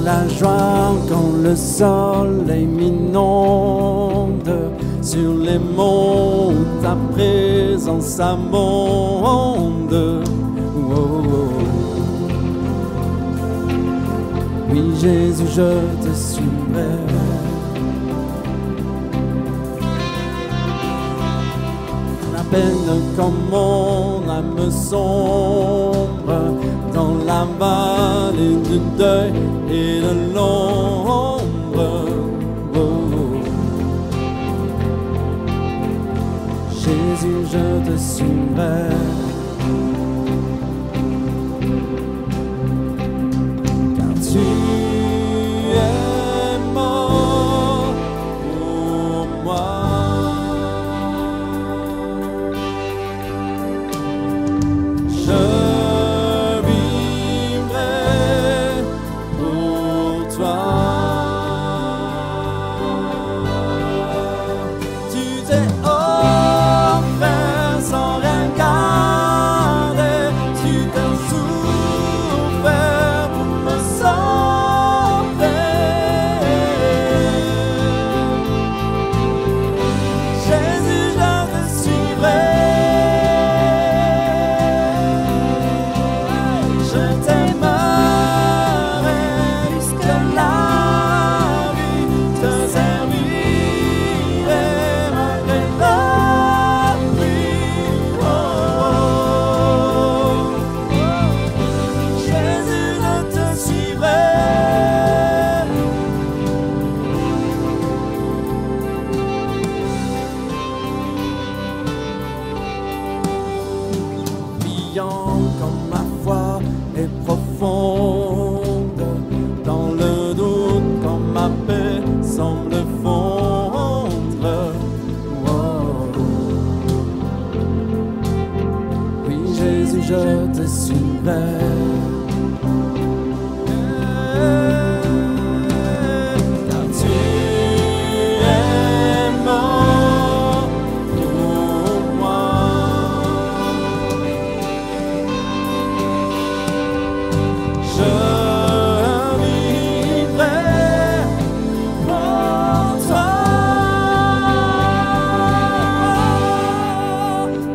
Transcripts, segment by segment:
la joie quand le soleil m'inonde, sur les monts où ta présence abonde. Oh, oh. Oui, Jésus, je te suivrai. À peine quand mon âme sombre dans la vallée du deuil et de l'ombre. Oh, oh. Jésus, je te suivrai. Car tu es mort pour moi. Je vivrai pour toi. Tu t'es offert sans rien garder. Tu t'es souffert pour me sauver. Jésus, je te suivrai. Je t'aimerai jusqu'à la vie, te servirai malgré la pluie. Oh, oh. Jésus, je te suivrai. Brillant comme ma foi est profonde, dans le doute quand ma paix semble fondre. Oh. Oui, Jésus, je te suivrai. Car tu es mort pour moi. Je vivrai pour toi.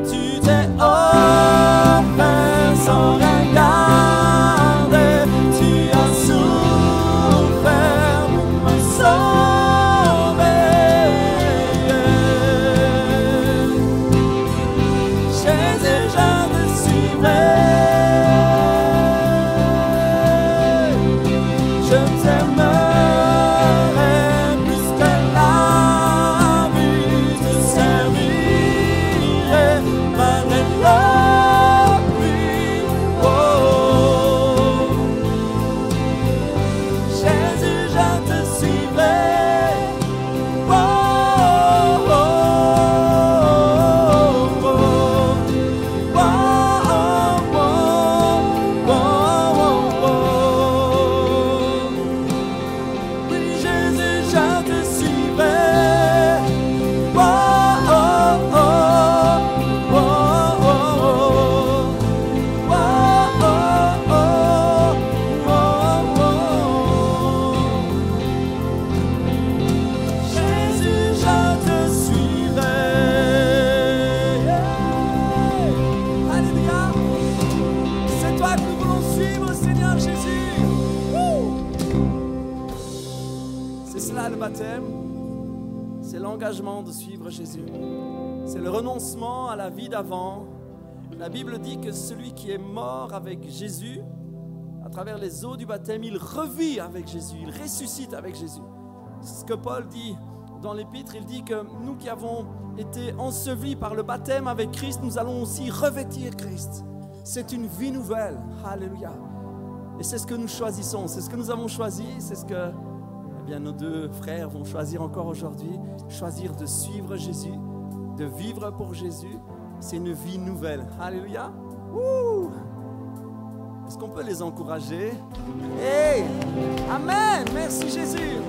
Tu t'es offert sans rien garder. Tu as souffert pour me sauver. Jésus, je te suivrai. Je t'aimerai plus que la vie, te servirai malgré la pluie. Oh, Jésus, je te suivrai. Oh, oh, oh, oh, oh, oh, oh, oh. Oui, Jésus, je te suivrai. Oh, oh, oh, oh, oh, oh. Oh, oh, oh, oh, oh. Jésus, je te suivrai. Alléluia. C'est toi que nous voulons suivre, Seigneur Jésus. Wouh. C'est cela le baptême. C'est l'engagement de suivre Jésus. C'est le renoncement à la vie d'avant. La Bible dit que celui qui est mort avec Jésus, à travers les eaux du baptême, il revit avec Jésus, il ressuscite avec Jésus. C'est ce que Paul dit dans l'Épître. Il dit que nous qui avons été ensevelis par le baptême avec Christ, nous allons aussi revêtir Christ. C'est une vie nouvelle. Alléluia. Et c'est ce que nous choisissons, c'est ce que nous avons choisi, c'est ce que nos deux frères vont choisir encore aujourd'hui. Choisir de suivre Jésus, de vivre pour Jésus. C'est une vie nouvelle. Alléluia. Ouh. Est-ce qu'on peut les encourager? Hey! Amen! Merci Jésus!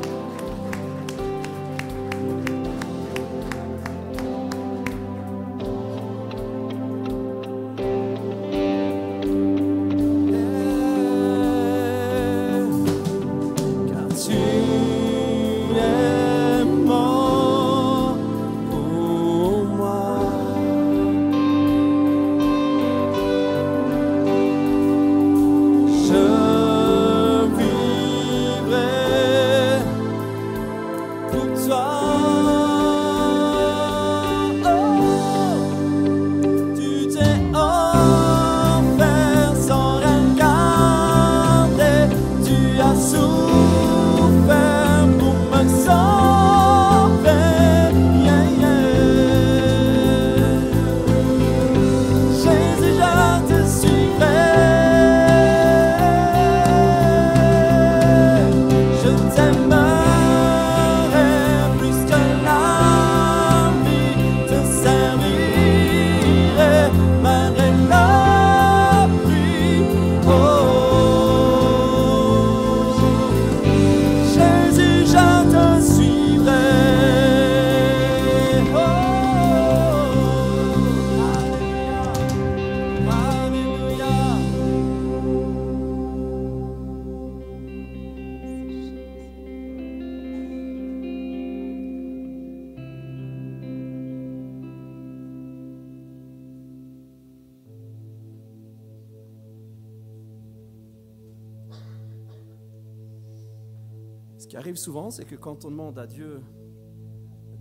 Ce qui arrive souvent, c'est que quand on demande à Dieu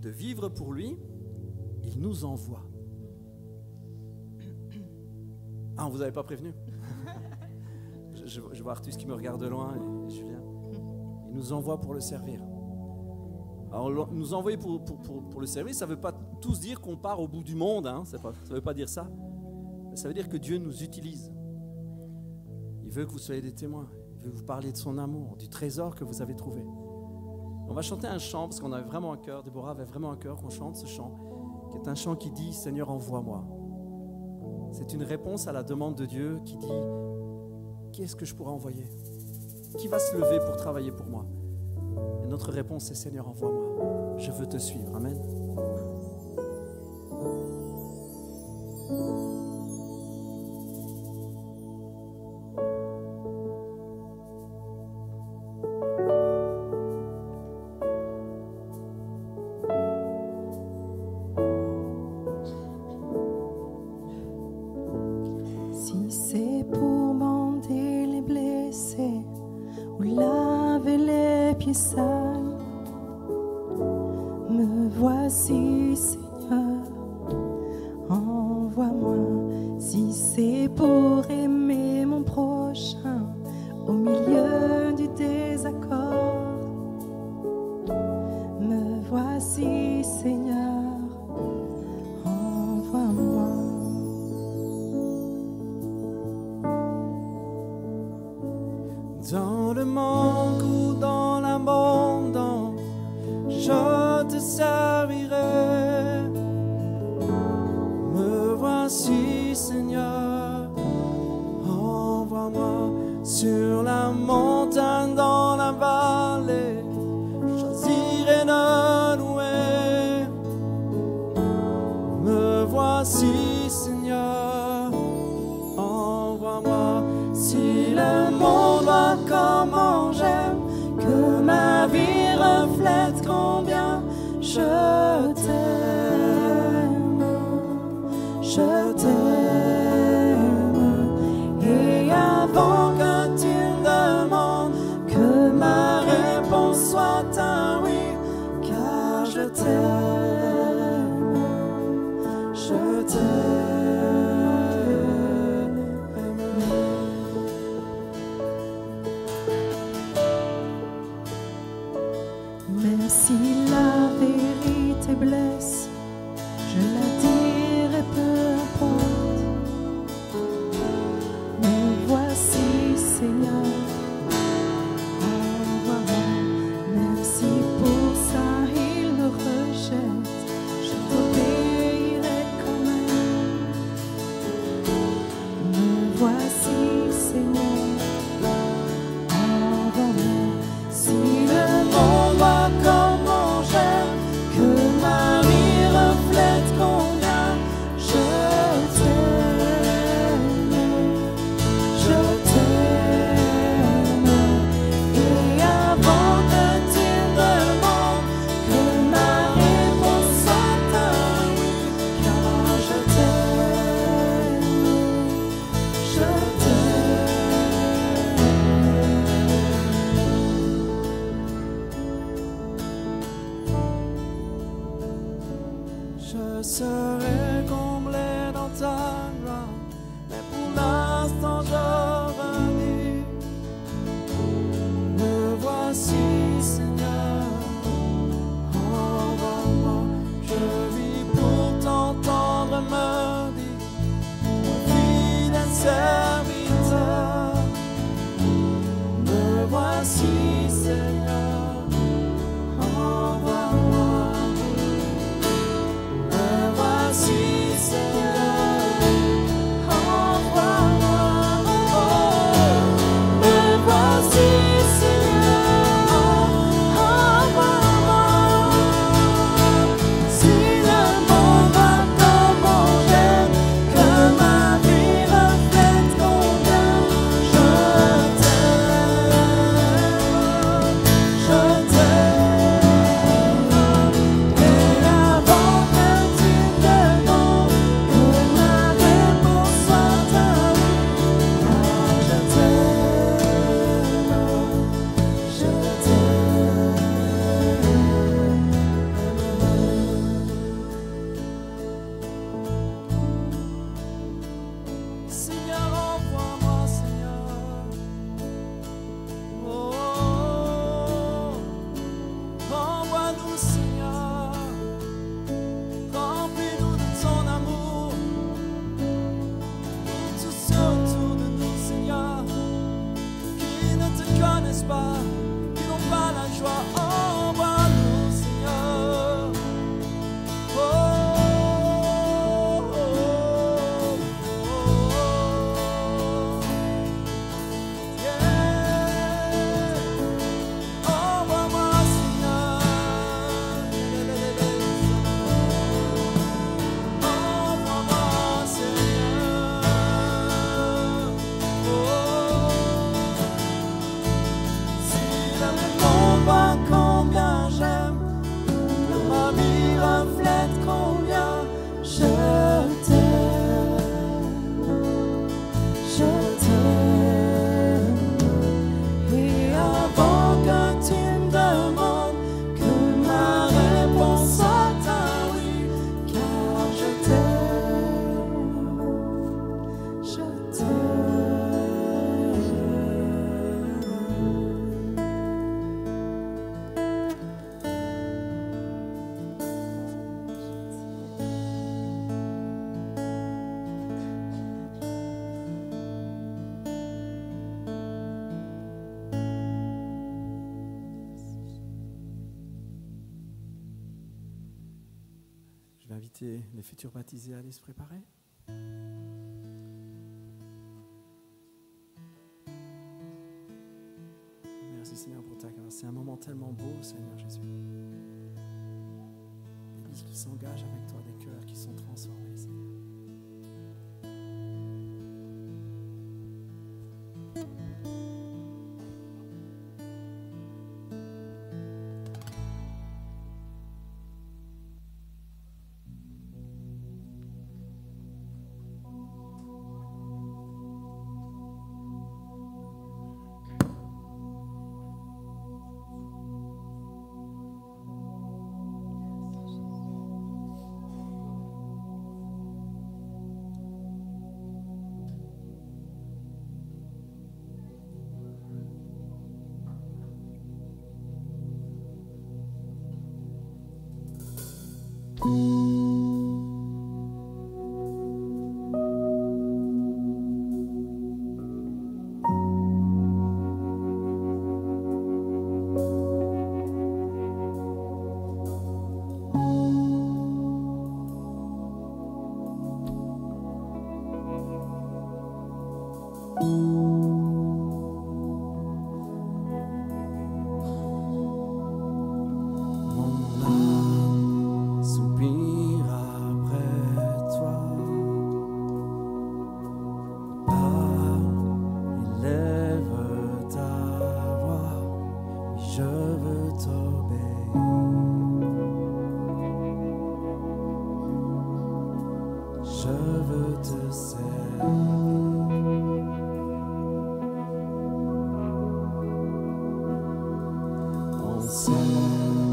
de vivre pour lui, il nous envoie. Ah, on vous avait pas prévenu? je vois Artus qui me regarde de loin et Julien. Il nous envoie pour le servir. Alors, nous envoyer pour le servir, ça ne veut pas tous dire qu'on part au bout du monde, hein, ça ne veut pas dire ça. Mais ça veut dire que Dieu nous utilise. Il veut que vous soyez des témoins. Il veut vous parler de son amour, du trésor que vous avez trouvé. On va chanter un chant parce qu'on avait vraiment un cœur, Déborah avait vraiment un cœur qu'on chante ce chant, qui est un chant qui dit « Seigneur, envoie-moi ». C'est une réponse à la demande de Dieu qui dit « Qui est-ce que je pourrais envoyer? Qui va se lever pour travailler pour moi ?» Et notre réponse c'est « Seigneur, envoie-moi, je veux te suivre ». Amen. Me voici, Seigneur, envoie-moi. Si c'est pour aimer mon prochain au milieu du désaccord, me voici, Seigneur, envoie-moi. Dans le manque ou dans l'abondance, je te servirai. Me voici, Seigneur, envoie-moi sur la montagne, dans la vallée. Je choisirai de louer. Me voici, Seigneur, envoie-moi. Si le monde voit comment j'aime, que ma vie reflète combien je t'aime, je t'aime. Et avant que tu me demandes, que ma réponse soit un oui, car je t'aime, je t'aime. Même si la vérité blesse, je la dirai peu importe. Me voici, Seigneur, envoie-moi. Même si pour ça il me rejette, je t'obéirai quand même. Me voici, Seigneur, envoie-moi. Si le monde voit comment j'aime, que ma vie reflète combien je t'aime, je t'aime. Et avant que tu me demandes, que ma réponse soit un oui, car je t'aime, je t'aime. pas, qui n'ont pas la joie, envoie-nous, Seigneur. Oh, oh, oh, oh, yeah. Envoie-moi, Seigneur. Envoie-moi, Seigneur. Oh, si le monde voit combien j'aime, que ma vie reflète combien je t'aime, je t'aime. Et avant que tu me demandes, que ma réponse soit un oui, car je t'aime, je t'aime. Je vais inviter les futurs baptisés à aller se préparer. Merci Seigneur pour ta grâce. C'est un moment tellement beau, Seigneur Jésus. L'Église qui s'engage avec toi, des cœurs qui sont transformés, Seigneur.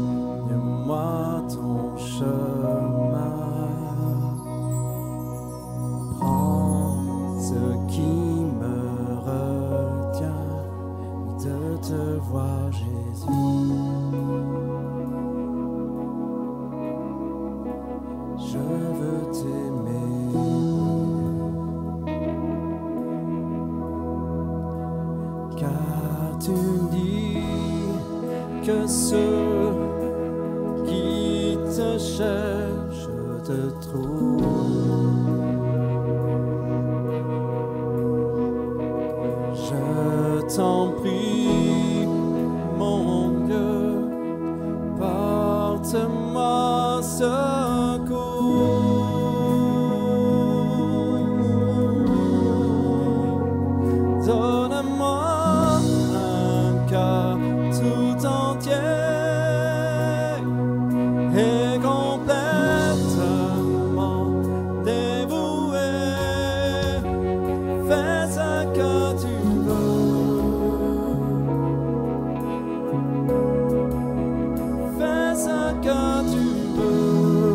Enseigne-moi ton chemin. Prends ce qui me retient de te voir, Jésus. Je veux t'aimer. Car tu me dis que ceux qui te cherchent te trouvent. Je t'en prie, mon Dieu, porte-moi secours. Donne-moi un cœur tout entier et complètement dévoué. Fais ce que tu veux. Fais ce que tu veux.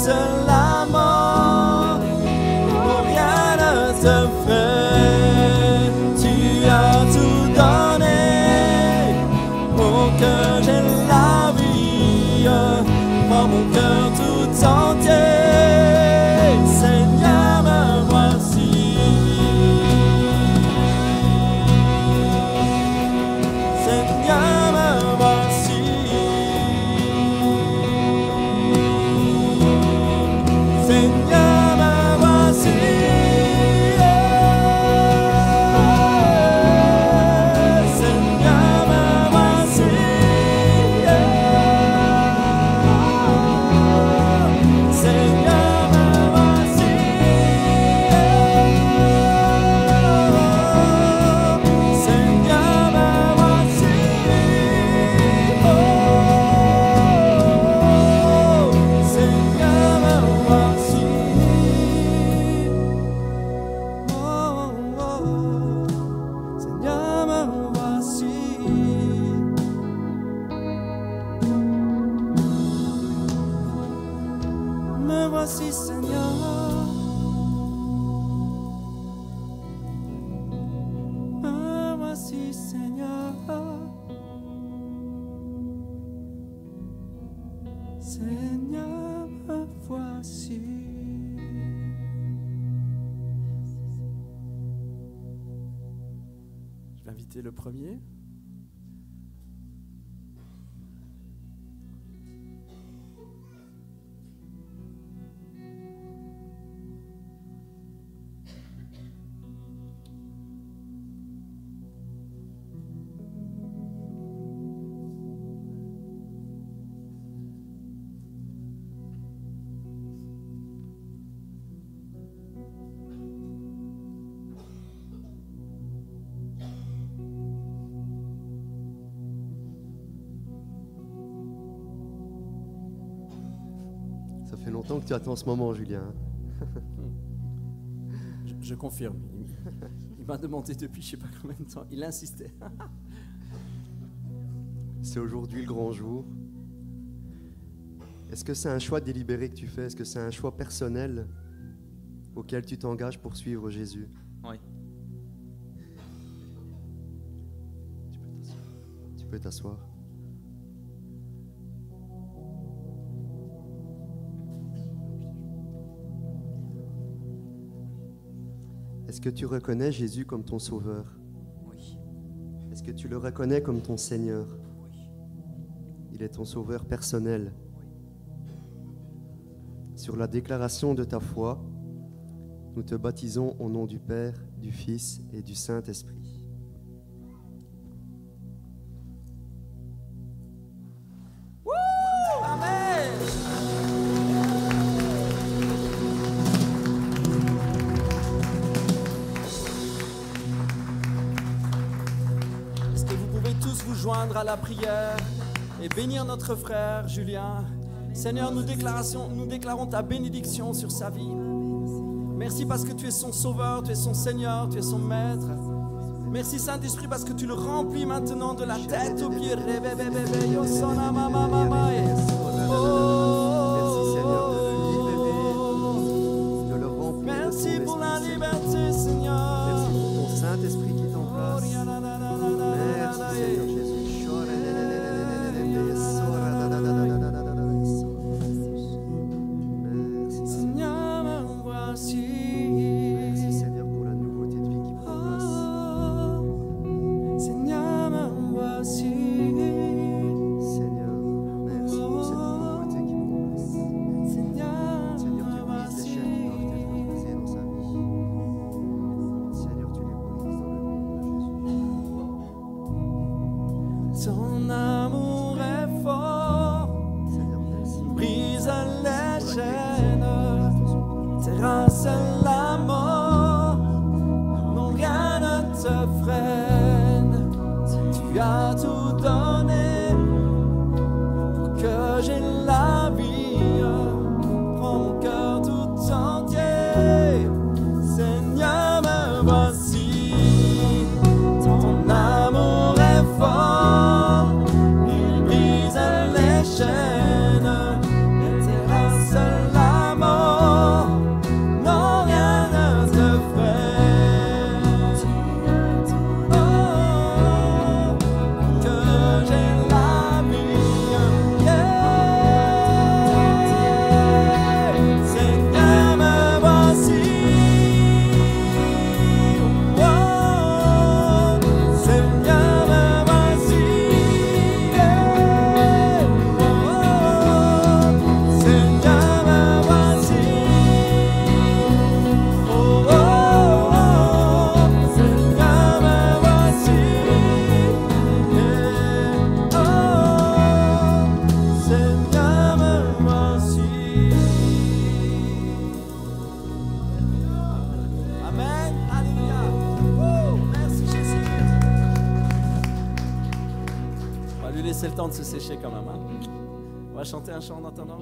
dépasse la mort. Oh, rien ne te ferait. Tu as tout donné pour que j'ai la vie. Prends mon cœur tout entier. Seigneur, me voici. Seigneur, me voici. Seigneur, me voici. Seigneur, me voici. Seigneur, me voici. Seigneur, me voici. Oh, Seigneur, me voici. Oh, Seigneur, me voici. Me voici, Seigneur. Me voici, Seigneur. Seigneur, me voici. Je vais inviter le premier. Ça fait longtemps que tu attends ce moment, Julien. Je confirme. Il m'a demandé depuis je sais pas combien de temps. Il insistait. C'est aujourd'hui le grand jour. Est-ce que c'est un choix délibéré que tu fais? Est-ce que c'est un choix personnel auquel tu t'engages pour suivre Jésus? Oui. Tu peux t'asseoir. Est-ce que tu reconnais Jésus comme ton sauveur? Oui. Est-ce que tu le reconnais comme ton Seigneur? Oui. Il est ton sauveur personnel. Sur la déclaration de ta foi, nous te baptisons au nom du Père, du Fils et du Saint-Esprit. Amen. Est-ce que vous pouvez tous vous joindre à la prière et bénir notre frère Julien? Seigneur, nous déclarons ta bénédiction sur sa vie. Merci parce que tu es son sauveur, tu es son Seigneur, tu es son maître. Merci Saint-Esprit parce que tu le remplis maintenant de la tête aux pieds. De le remplir de Merci ton pour la Esprit, liberté, Seigneur. Merci pour ton Saint-Esprit qui est en place. Merci Seigneur Jésus. Merci Seigneur, me voici. Merci Seigneur pour la nouveauté de vie qui prend place. Seigneur, me voici. Seigneur, merci pour cette nouveauté qui le temps de se sécher quand même. Hein? On va chanter un chant en attendant.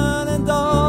Oh,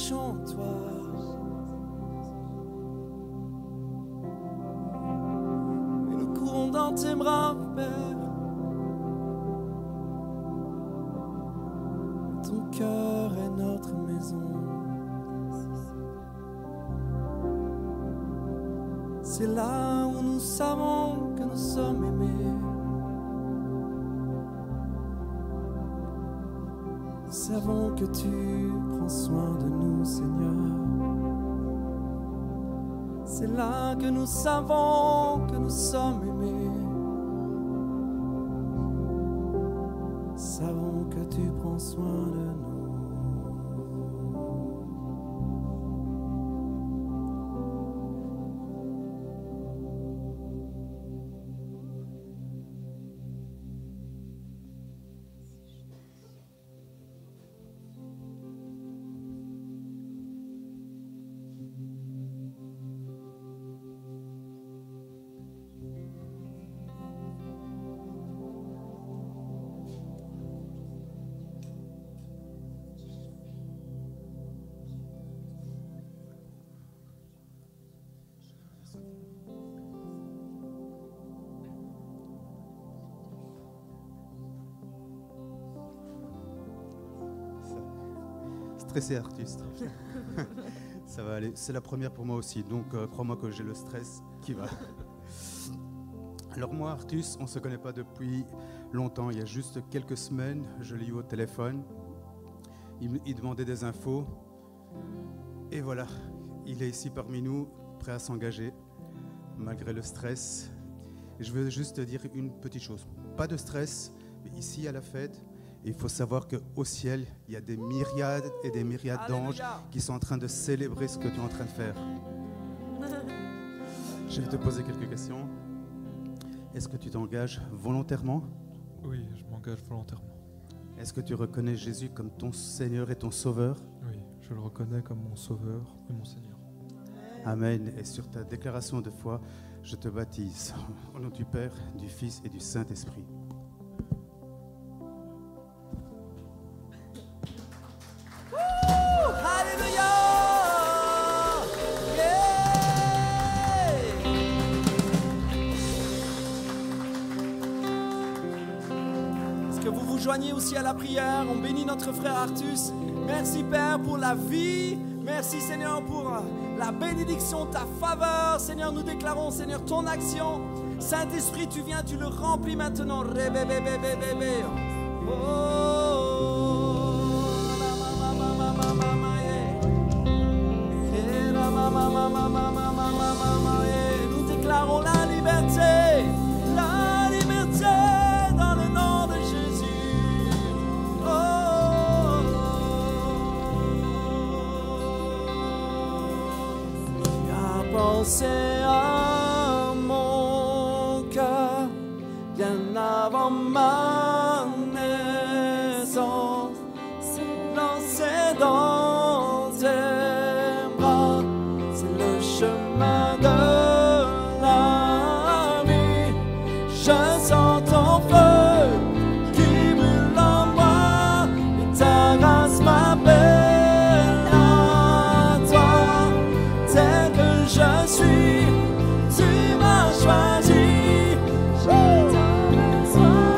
attachons en toi. Et nous courons dans tes bras, Père. Ton cœur est notre maison. C'est là où nous savons que nous sommes aimés. Nous savons que tu prends soin de nous, Seigneur. C'est là que nous savons que nous sommes aimés. Nous savons que tu prends soin de nous. Stressé, Artus. Ça va aller. C'est la première pour moi aussi, donc crois-moi que j'ai le stress qui va. Alors moi, Artus, on ne se connaît pas depuis longtemps. Il y a juste quelques semaines, je l'ai eu au téléphone. Il demandait des infos. Et voilà, il est ici parmi nous, prêt à s'engager, malgré le stress. Et je veux juste te dire une petite chose. Pas de stress, mais ici à la fête, il faut savoir qu'au ciel, il y a des myriades et des myriades d'anges qui sont en train de célébrer ce que tu es en train de faire. Je vais te poser quelques questions. Est-ce que tu t'engages volontairement? Oui, je m'engage volontairement. Est-ce que tu reconnais Jésus comme ton Seigneur et ton Sauveur? Oui, je le reconnais comme mon Sauveur et mon Seigneur. Amen. Et sur ta déclaration de foi, je te baptise au nom du Père, du Fils et du Saint-Esprit. Joignez aussi à la prière, on bénit notre frère Artus. Merci Père pour la vie, merci Seigneur pour la bénédiction, ta faveur. Seigneur, nous déclarons Seigneur ton action. Saint-Esprit, tu viens, tu le remplis maintenant. Nous déclarons la liberté, la liberté dans le nom de Jésus. Pensez à mon cœur bien avant ma naissance, lancé dans tes bras, c'est le chemin de la vie. Je sens ton feu qui brûle en moi et ta grâce m'appelle à toi. Tel que je suis, tu m'as choisi. Je t'en besoin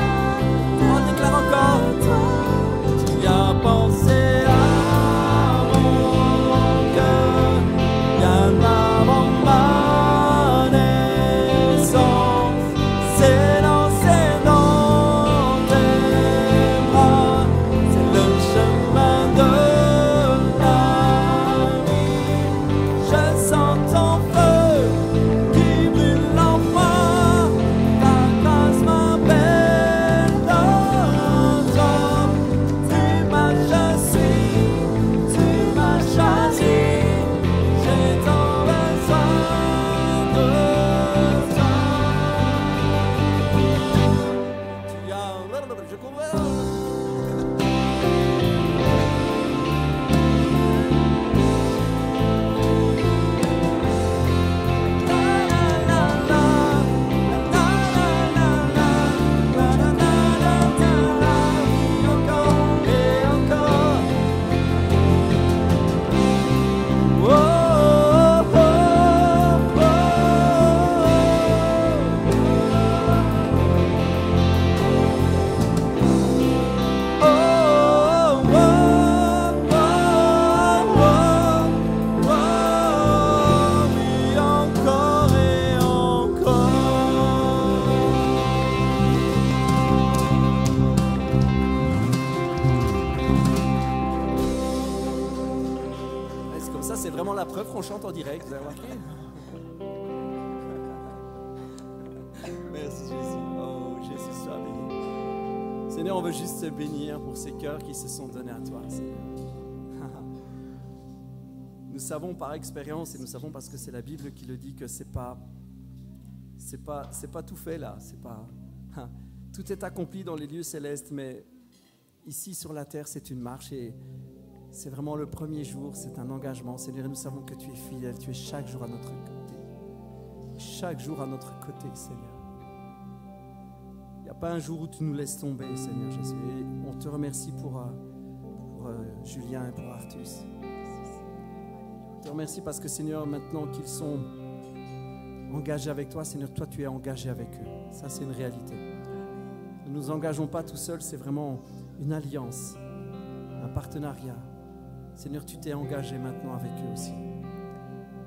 preuve qu'on chante en direct, vous avez remarqué? Merci Jésus. Oh Jésus, sois béni. Seigneur, on veut juste te bénir pour ces cœurs qui se sont donnés à toi, Seigneur. Nous savons par expérience et nous savons parce que c'est la Bible qui le dit que c'est pas tout fait là, tout est accompli dans les lieux célestes, mais ici sur la terre c'est une marche et c'est vraiment le premier jour, c'est un engagement. Seigneur, nous savons que tu es fidèle, tu es chaque jour à notre côté. Chaque jour à notre côté, Seigneur. Il n'y a pas un jour où tu nous laisses tomber, Seigneur Jésus. Et on te remercie pour Julien et pour Artus. On te remercie parce que, Seigneur, maintenant qu'ils sont engagés avec toi, Seigneur, toi tu es engagé avec eux. Ça, c'est une réalité. Nous ne nous engageons pas tout seuls, c'est vraiment une alliance, un partenariat. Seigneur, tu t'es engagé maintenant avec eux aussi.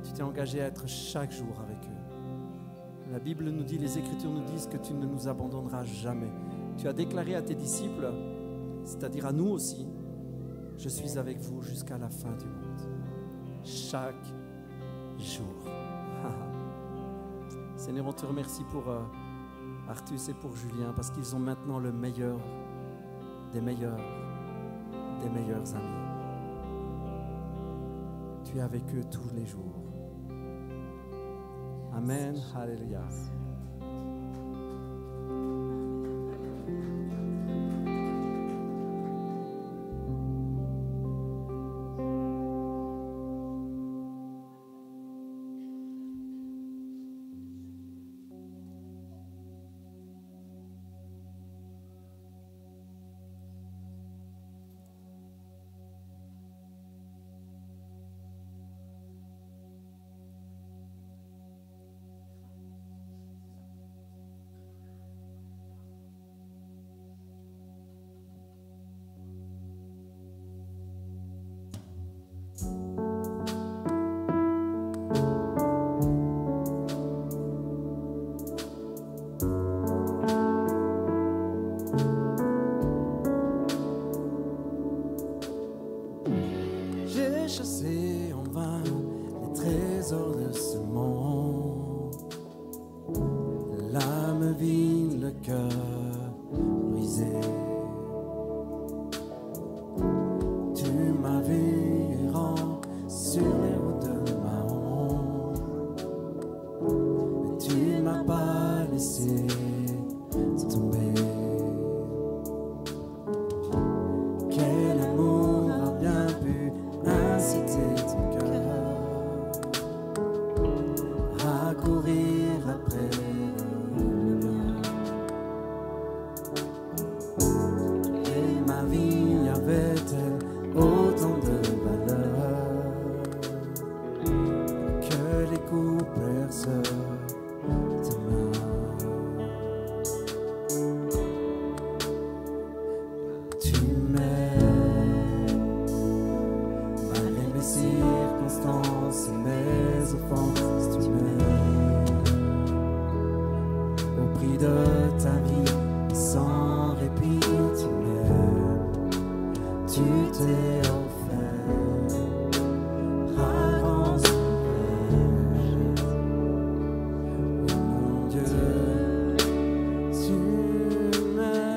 Tu t'es engagé à être chaque jour avec eux. La Bible nous dit, les Écritures nous disent que tu ne nous abandonneras jamais. Tu as déclaré à tes disciples, c'est-à-dire à nous aussi, je suis avec vous jusqu'à la fin du monde. Chaque jour. Seigneur, on te remercie pour Artus et pour Julien parce qu'ils ont maintenant le meilleur des meilleurs amis. Tu es avec eux tous les jours. Amen. Alléluia. Chassé en vain les trésors de ce monde, l'âme vide, le cœur brisé. Tu m'as vu errant sur les routes de Mahon, mais tu m'as pas laissé tomber. Quel amour a bien pu inciter ton cœur à courir après le mien. Et ma vie avait-elle autant de valeur que les coups percent tes mains? Tu m'aimes malgré mes circonstances et mes offenses, tu m'aimes au prix de ta vie sans répit, tu m'aimes, tu t'es offert à grand souffrance. Oh mon Dieu, tu m'aimes.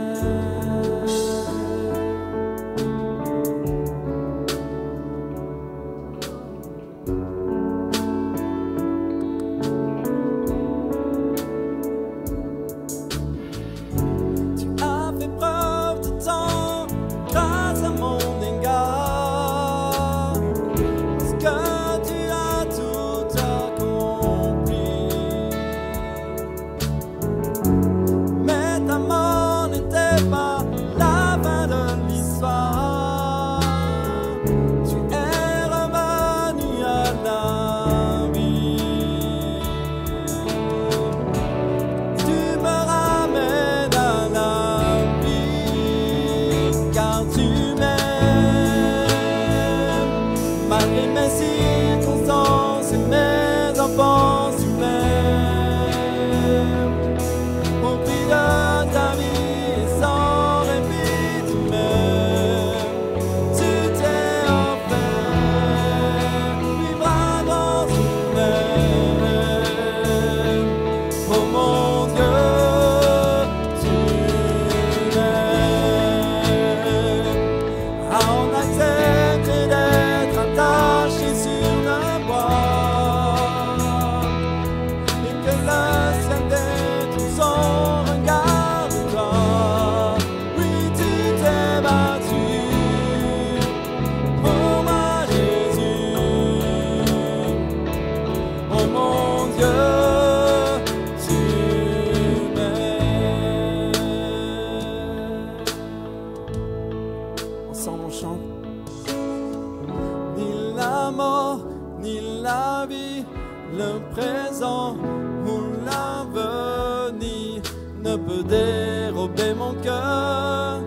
ne peut dérober mon cœur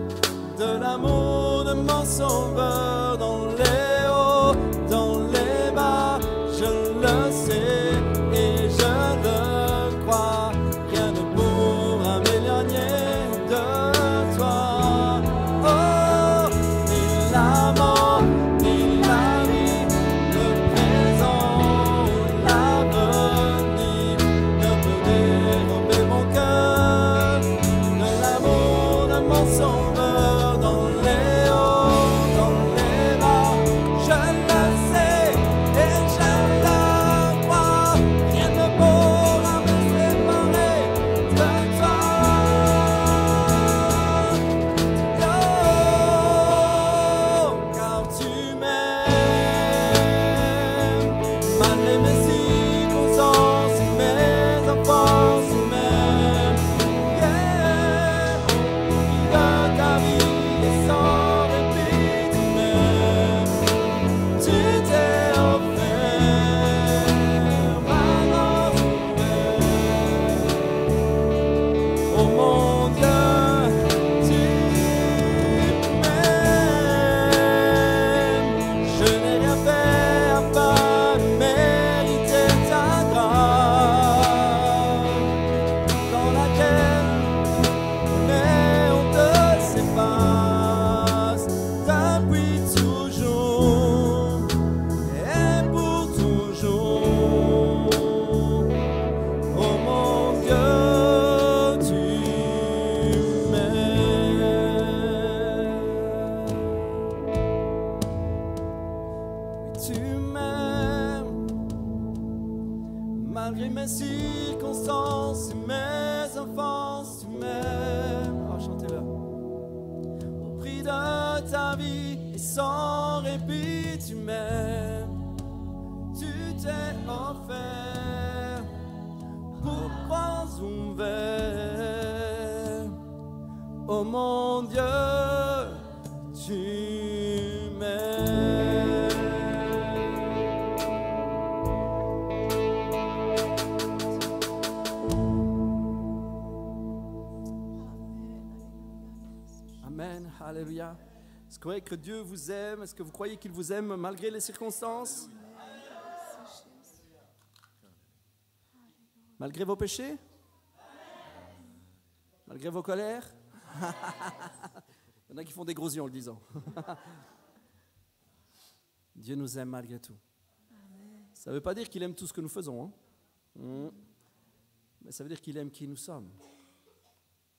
de l'amour de mon sauveur. Dans les hauts, dans les bas, je le sais et je le crois. Rien ne pourra m'éloigner de toi. Oh, ni la mort, ni la vie, le présent ou l'avenir ne peut dérober mon cœur de l'amour de mon sauveur. Dans les hauts, dans les bas, je le sais et je le crois. Rien ne pourra me séparer de toi. Oh, car tu m'aimes, malgré mes circonstances, mes offenses, même. Yeah. De ta vie et sans répit, tu m'aimes. Tu t'es offert ma grâce ouverte. Oh mon Dieu, tu m'aimes. Je n'ai rien fait à part mériter ta grâce, dans laquelle mais on te s'efface depuis toujours et pour toujours. Oh mon Dieu, tu m'aimes. Oui, tu m'aimes, malgré mes circonstances et mes offenses, tu m'aimes. Oh, chantez-le. Au prix de ta vie et sans répit, tu m'aimes. Tu t'es offert pour croix ouverts. Oh mon Dieu, tu m'aimes. Amen, alléluia. Est-ce que vous croyez que Dieu vous aime? Est-ce que vous croyez qu'il vous aime malgré les circonstances? Malgré vos péchés? Malgré vos colères? Il y en a qui font des gros yeux en le disant. Dieu nous aime malgré tout. Ça ne veut pas dire qu'il aime tout ce que nous faisons, hein. Mais ça veut dire qu'il aime qui nous sommes.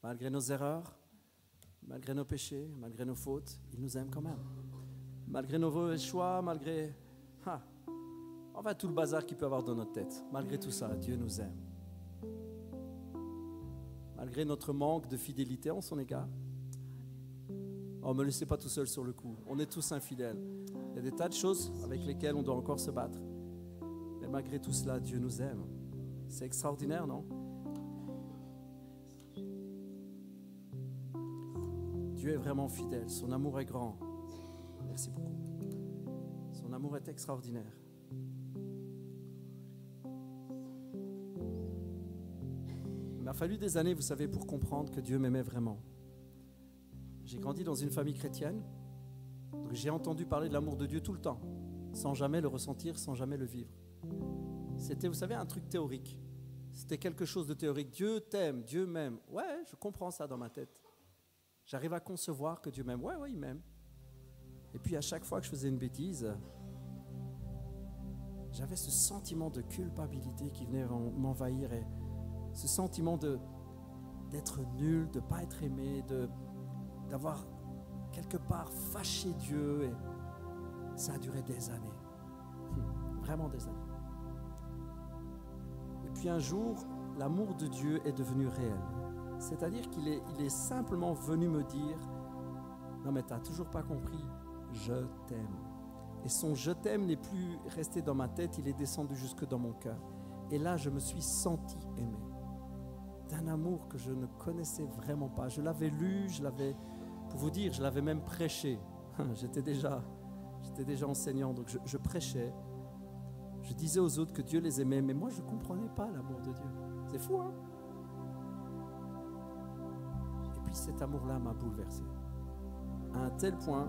Malgré nos erreurs, malgré nos péchés, malgré nos fautes, il nous aime quand même. Malgré nos mauvais choix, malgré enfin tout le bazar qu'il peut avoir dans notre tête. Malgré tout ça, Dieu nous aime. Malgré notre manque de fidélité en son égard. Oh, ne me laissez pas tout seul sur le coup. On est tous infidèles. Il y a des tas de choses avec lesquelles on doit encore se battre. Mais malgré tout cela, Dieu nous aime. C'est extraordinaire, non? Dieu est vraiment fidèle. Son amour est grand. Merci beaucoup. Son amour est extraordinaire. Il m'a fallu des années, vous savez, pour comprendre que Dieu m'aimait vraiment. J'ai grandi dans une famille chrétienne, donc j'ai entendu parler de l'amour de Dieu tout le temps, sans jamais le ressentir, sans jamais le vivre. C'était, vous savez, un truc théorique. C'était quelque chose de théorique. Dieu t'aime, Dieu m'aime. Ouais, je comprends ça dans ma tête. J'arrive à concevoir que Dieu m'aime. Ouais, il m'aime. Et puis à chaque fois que je faisais une bêtise, j'avais ce sentiment de culpabilité qui venait m'envahir, et ce sentiment d'être nul, de ne pas être aimé, d'avoir quelque part fâché Dieu. Et ça a duré des années. Vraiment des années. Et puis un jour, l'amour de Dieu est devenu réel. C'est-à-dire qu'il est simplement venu me dire « Non mais tu n'as toujours pas compris, je t'aime ». Et son « je t'aime » n'est plus resté dans ma tête, il est descendu jusque dans mon cœur. Et là, je me suis senti aimé. D'un amour que je ne connaissais vraiment pas. Je l'avais lu, pour vous dire, je l'avais même prêché. J'étais déjà enseignant, donc je prêchais. Je disais aux autres que Dieu les aimait, mais moi je ne comprenais pas l'amour de Dieu. C'est fou, hein? puis cet amour-là m'a bouleversé. À un tel point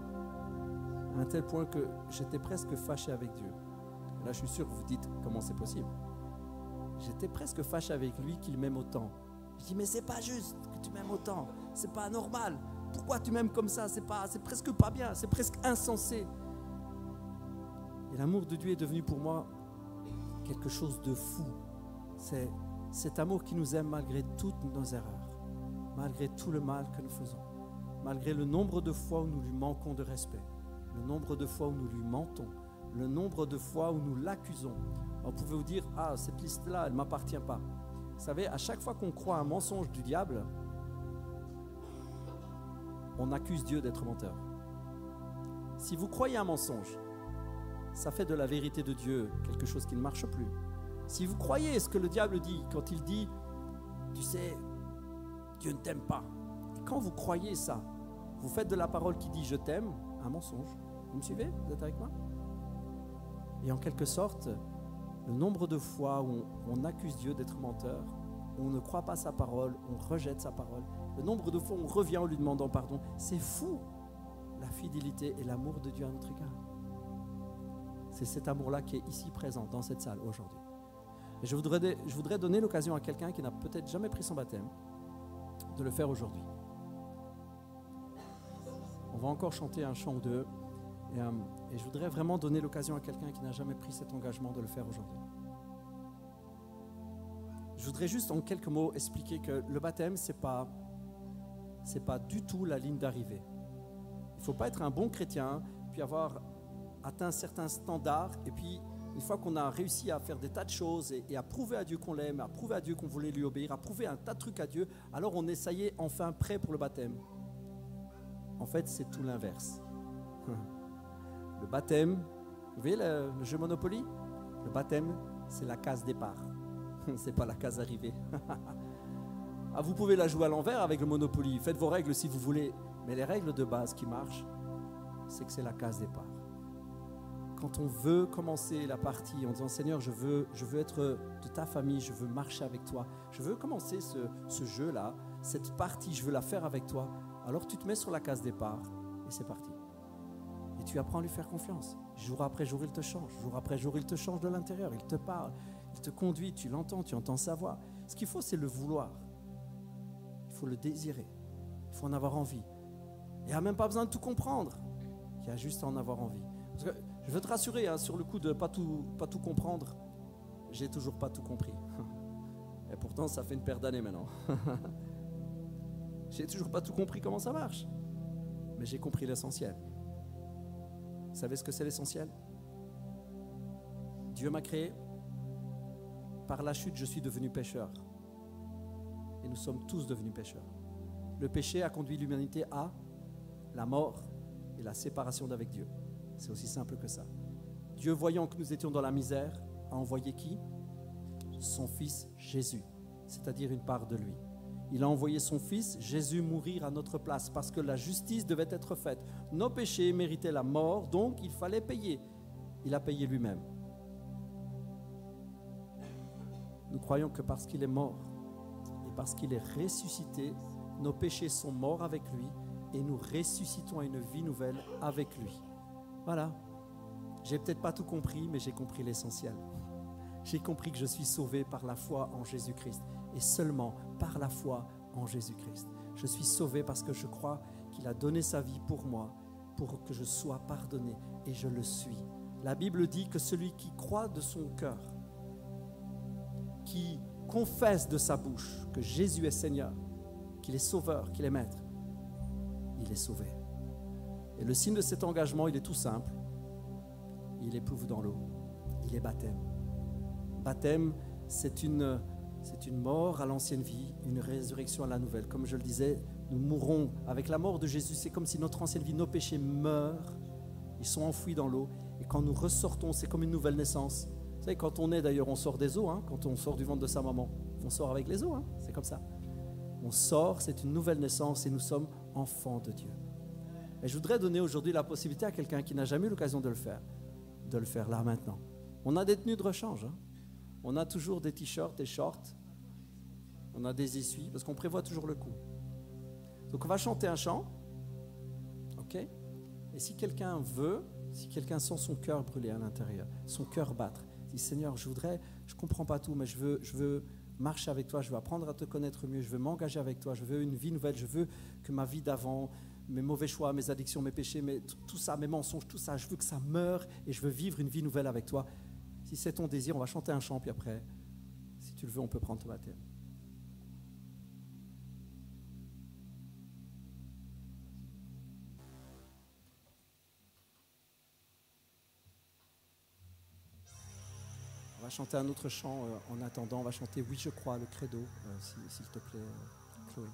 que j'étais presque fâché avec Dieu. Et là, je suis sûr que vous dites comment c'est possible. J'étais presque fâché avec lui qu'il m'aime autant. Je dis, mais c'est pas juste que tu m'aimes autant. C'est pas normal. Pourquoi tu m'aimes comme ça? C'est presque pas bien. C'est presque insensé. Et l'amour de Dieu est devenu pour moi quelque chose de fou. C'est cet amour qui nous aime malgré toutes nos erreurs, malgré tout le mal que nous faisons, malgré le nombre de fois où nous lui manquons de respect, le nombre de fois où nous lui mentons, le nombre de fois où nous l'accusons. On pouvait vous dire, ah, cette liste-là, elle ne m'appartient pas. Vous savez, à chaque fois qu'on croit un mensonge du diable, on accuse Dieu d'être menteur. Si vous croyez un mensonge, ça fait de la vérité de Dieu quelque chose qui ne marche plus. Si vous croyez ce que le diable dit, quand il dit, tu sais, Dieu ne t'aime pas. Et quand vous croyez ça, vous faites de la parole qui dit je t'aime, un mensonge. Vous me suivez? Vous êtes avec moi? Et en quelque sorte, le nombre de fois où on accuse Dieu d'être menteur, où on ne croit pas sa parole, on rejette sa parole, le nombre de fois où on revient en lui demandant pardon, c'est fou, la fidélité et l'amour de Dieu à notre égard. C'est cet amour-là qui est ici présent dans cette salle aujourd'hui. Et je voudrais donner l'occasion à quelqu'un qui n'a peut-être jamais pris son baptême de le faire aujourd'hui. On va encore chanter un chant ou deux. Et je voudrais vraiment donner l'occasion à quelqu'un qui n'a jamais pris cet engagement de le faire aujourd'hui. Je voudrais juste en quelques mots expliquer que le baptême, c'est pas du tout la ligne d'arrivée. Il ne faut pas être un bon chrétien, puis avoir atteint certains standards, et puis une fois qu'on a réussi à faire des tas de choses et à prouver à Dieu qu'on l'aime, à prouver à Dieu qu'on voulait lui obéir, à prouver un tas de trucs à Dieu, alors on est, ça y est, enfin prêt pour le baptême. En fait, c'est tout l'inverse. Le baptême, vous voyez le jeu Monopoly? Le baptême, c'est la case départ. C'est pas la case arrivée. Ah, vous pouvez la jouer à l'envers avec le Monopoly. Faites vos règles si vous voulez. Mais les règles de base qui marchent, c'est que c'est la case départ. Quand on veut commencer la partie en disant Seigneur, je veux être de ta famille, je veux marcher avec toi, je veux commencer ce jeu-là, cette partie, je veux la faire avec toi, alors tu te mets sur la case départ et c'est parti. Et tu apprends à lui faire confiance. Jour après jour, il te change. Jour après jour, il te change de l'intérieur. Il te parle, il te conduit, tu l'entends, tu entends sa voix. Ce qu'il faut, c'est le vouloir. Il faut le désirer. Il faut en avoir envie. Il n'y a même pas besoin de tout comprendre. Il y a juste à en avoir envie. Parce que je veux te rassurer, hein, sur le coup de pas tout comprendre, j'ai toujours pas tout compris. Et pourtant, ça fait une paire d'années maintenant. J'ai toujours pas tout compris comment ça marche. Mais j'ai compris l'essentiel. Vous savez ce que c'est l'essentiel? Dieu m'a créé. Par la chute, je suis devenu pécheur. Et nous sommes tous devenus pécheurs. Le péché a conduit l'humanité à la mort et la séparation d'avec Dieu. C'est aussi simple que ça. Dieu, voyant que nous étions dans la misère, a envoyé qui? Son fils Jésus, c'est-à-dire une part de lui. Il a envoyé son fils Jésus mourir à notre place parce que la justice devait être faite. Nos péchés méritaient la mort, donc il fallait payer. Il a payé lui-même. Nous croyons que parce qu'il est mort et parce qu'il est ressuscité, nos péchés sont morts avec lui et nous ressuscitons à une vie nouvelle avec lui. Voilà. J'ai peut-être pas tout compris, mais j'ai compris l'essentiel. J'ai compris que je suis sauvé par la foi en Jésus-Christ et seulement par la foi en Jésus-Christ. Je suis sauvé parce que je crois qu'il a donné sa vie pour moi, pour que je sois pardonné et je le suis. La Bible dit que celui qui croit de son cœur, qui confesse de sa bouche que Jésus est Seigneur, qu'il est Sauveur, qu'il est Maître, il est sauvé. Et le signe de cet engagement, il est tout simple. Il éprouve dans l'eau. Il est baptême. Baptême, c'est une mort à l'ancienne vie, une résurrection à la nouvelle. Comme je le disais, nous mourrons avec la mort de Jésus. C'est comme si notre ancienne vie, nos péchés meurent. Ils sont enfouis dans l'eau. Et quand nous ressortons, c'est comme une nouvelle naissance. Vous savez, quand on est d'ailleurs, on sort des eaux. Hein, quand on sort du ventre de sa maman, on sort avec les eaux. Hein, c'est comme ça. On sort, c'est une nouvelle naissance et nous sommes enfants de Dieu. Et je voudrais donner aujourd'hui la possibilité à quelqu'un qui n'a jamais eu l'occasion de le faire là maintenant. On a des tenues de rechange. Hein. On a toujours des t-shirts, des shorts. On a des essuies parce qu'on prévoit toujours le coup. Donc on va chanter un chant. OK? Et si quelqu'un veut, si quelqu'un sent son cœur brûler à l'intérieur, son cœur battre, dit Seigneur, je ne comprends pas tout, mais je veux marcher avec toi, je veux apprendre à te connaître mieux, je veux m'engager avec toi, je veux une vie nouvelle, je veux que ma vie d'avant, mes mauvais choix, mes addictions, mes péchés, tout ça, mes mensonges, tout ça, je veux que ça meure et je veux vivre une vie nouvelle avec toi. Si c'est ton désir, on va chanter un chant, puis après, si tu le veux, on peut prendre ton baptême. On va chanter un autre chant en attendant. On va chanter Oui, je crois, le credo, s'il te plaît, Chloé.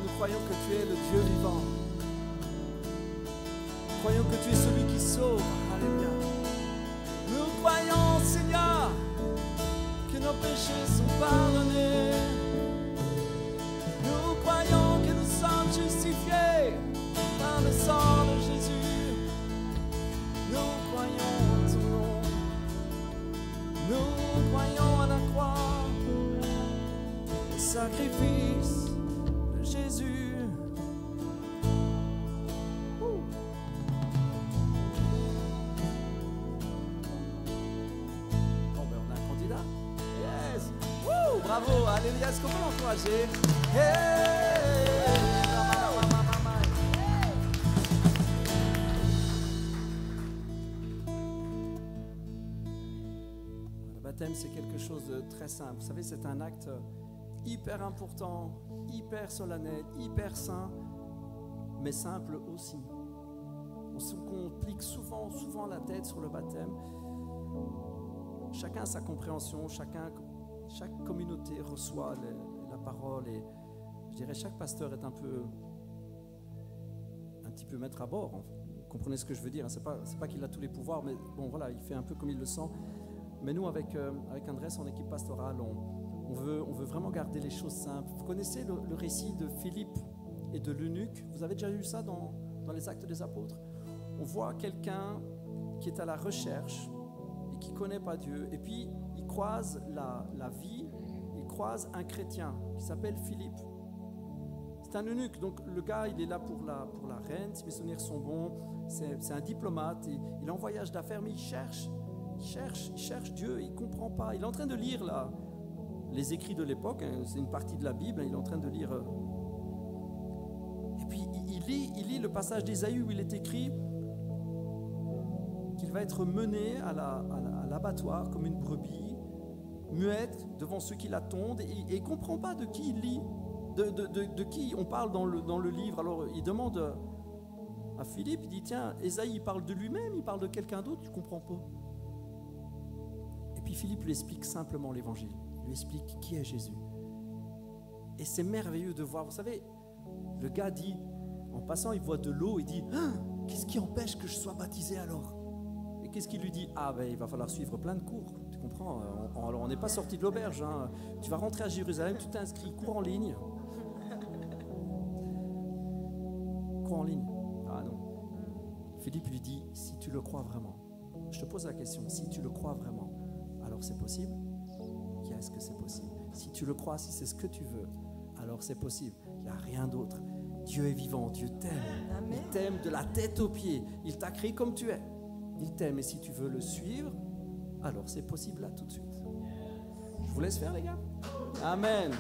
nous croyons que tu es le Dieu vivant. Nous croyons que tu es celui qui sauve. Alléluia. Nous croyons, Seigneur, que nos péchés sont pardonnés. Nous croyons que nous sommes justifiés par le sang de Jésus. Nous croyons en ton nom. Nous croyons à la croix, le sacrifice de Jésus. Bon, ben on a un candidat. Yes. Bravo. Alléluia. Est-ce qu'on peut l'encourager? Le baptême, c'est quelque chose de très simple. Vous savez, c'est un acte hyper important, hyper solennel, hyper saint, mais simple aussi. On se complique souvent la tête sur le baptême. Chacun a sa compréhension, chaque communauté reçoit la parole et je dirais chaque pasteur est un petit peu maître à bord. Vous comprenez ce que je veux dire? C'est pas qu'il a tous les pouvoirs, mais bon voilà, il fait un peu comme il le sent. Mais nous, avec Andrés, en équipe pastorale, on veut vraiment garder les choses simples. Vous connaissez le récit de Philippe et de l'eunuque? Vous avez déjà lu ça dans les Actes des Apôtres? On voit quelqu'un qui est à la recherche et qui ne connaît pas Dieu. Et puis, il croise la vie, il croise un chrétien qui s'appelle Philippe. C'est un eunuque, donc le gars, il est là pour la reine, si mes souvenirs sont bons. C'est un diplomate, il est en voyage d'affaires, mais il cherche Dieu, il ne comprend pas. Il est en train de lire les écrits de l'époque, hein, c'est une partie de la Bible, hein, il est en train de lire. Et puis il lit le passage d'Ésaïe où il est écrit qu'il va être mené à l'abattoir comme une brebis, muette devant ceux qui l'attendent, et il ne comprend pas de qui il lit, de qui on parle dans le livre. Alors il demande à Philippe, il dit tiens, Ésaïe il parle de lui-même, il parle de quelqu'un d'autre, tu ne comprends pas. Et puis Philippe lui explique simplement l'évangile, il lui explique qui est Jésus. Et c'est merveilleux de voir, vous savez, le gars dit, en passant il voit de l'eau, il dit ah, qu'est-ce qui empêche que je sois baptisé alors? Et qu'est-ce qu'il lui dit? Ah ben il va falloir suivre plein de cours, tu comprends, on n'est pas sorti de l'auberge, hein. Tu vas rentrer à Jérusalem, tu t'inscris, cours en ligne. Cours en ligne. Ah non. Philippe lui dit, si tu le crois vraiment, je te pose la question, si tu le crois vraiment, alors c'est possible? Qu'est-ce que c'est possible? Si tu le crois, si c'est ce que tu veux, alors c'est possible. Il n'y a rien d'autre. Dieu est vivant, Dieu t'aime. Il t'aime de la tête aux pieds. Il t'a créé comme tu es. Il t'aime et si tu veux le suivre, alors c'est possible là tout de suite. Je vous laisse faire les gars. Amen.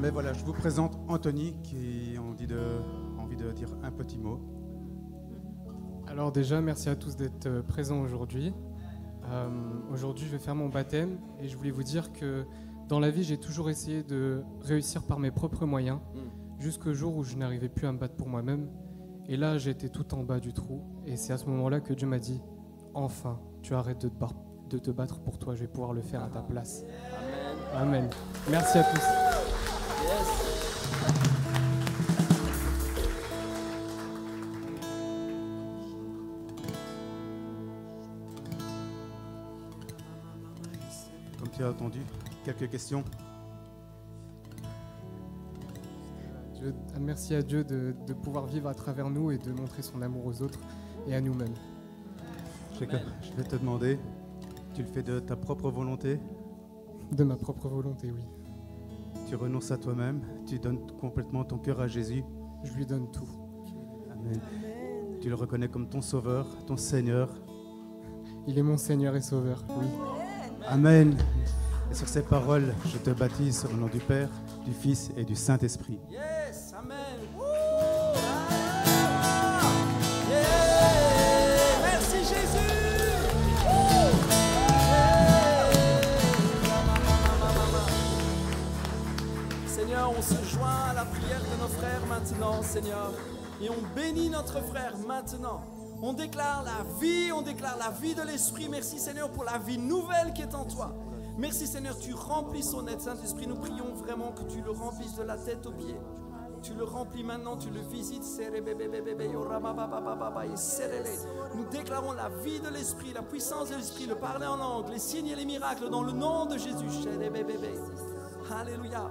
Mais voilà, je vous présente Anthony qui a envie de dire un petit mot. Alors déjà, merci à tous d'être présents aujourd'hui. Aujourd'hui, je vais faire mon baptême et je voulais vous dire que dans la vie, j'ai toujours essayé de réussir par mes propres moyens jusqu'au jour où je n'arrivais plus à me battre pour moi-même. Et là, j'étais tout en bas du trou et c'est à ce moment-là que Dieu m'a dit « Enfin, tu arrêtes de te battre pour toi, je vais pouvoir le faire à ta place. » Amen. Merci à tous. Comme tu as entendu, quelques questions? Merci à Dieu de pouvoir vivre à travers nous et de montrer son amour aux autres et à nous-mêmes. Je vais te demander, tu le fais de ta propre volonté? De ma propre volonté, oui. Tu renonces à toi-même, tu donnes complètement ton cœur à Jésus? Je lui donne tout. Amen. Tu le reconnais comme ton sauveur, ton Seigneur? Il est mon Seigneur et Sauveur, oui. Amen. Et sur ces paroles, je te baptise au nom du Père, du Fils et du Saint-Esprit. Yes, amen. Merci Jésus. Seigneur, on se joint à la prière de nos frères maintenant, Seigneur, et on bénit notre frère maintenant. On déclare la vie de l'Esprit. Merci Seigneur pour la vie nouvelle qui est en toi. Merci Seigneur, tu remplis son aide. Saint-Esprit, nous prions vraiment que tu le remplisses de la tête aux pieds. Tu le remplis maintenant, tu le visites. Nous déclarons la vie de l'Esprit, la puissance de l'Esprit, le parler en langue, les signes et les miracles dans le nom de Jésus. Alléluia.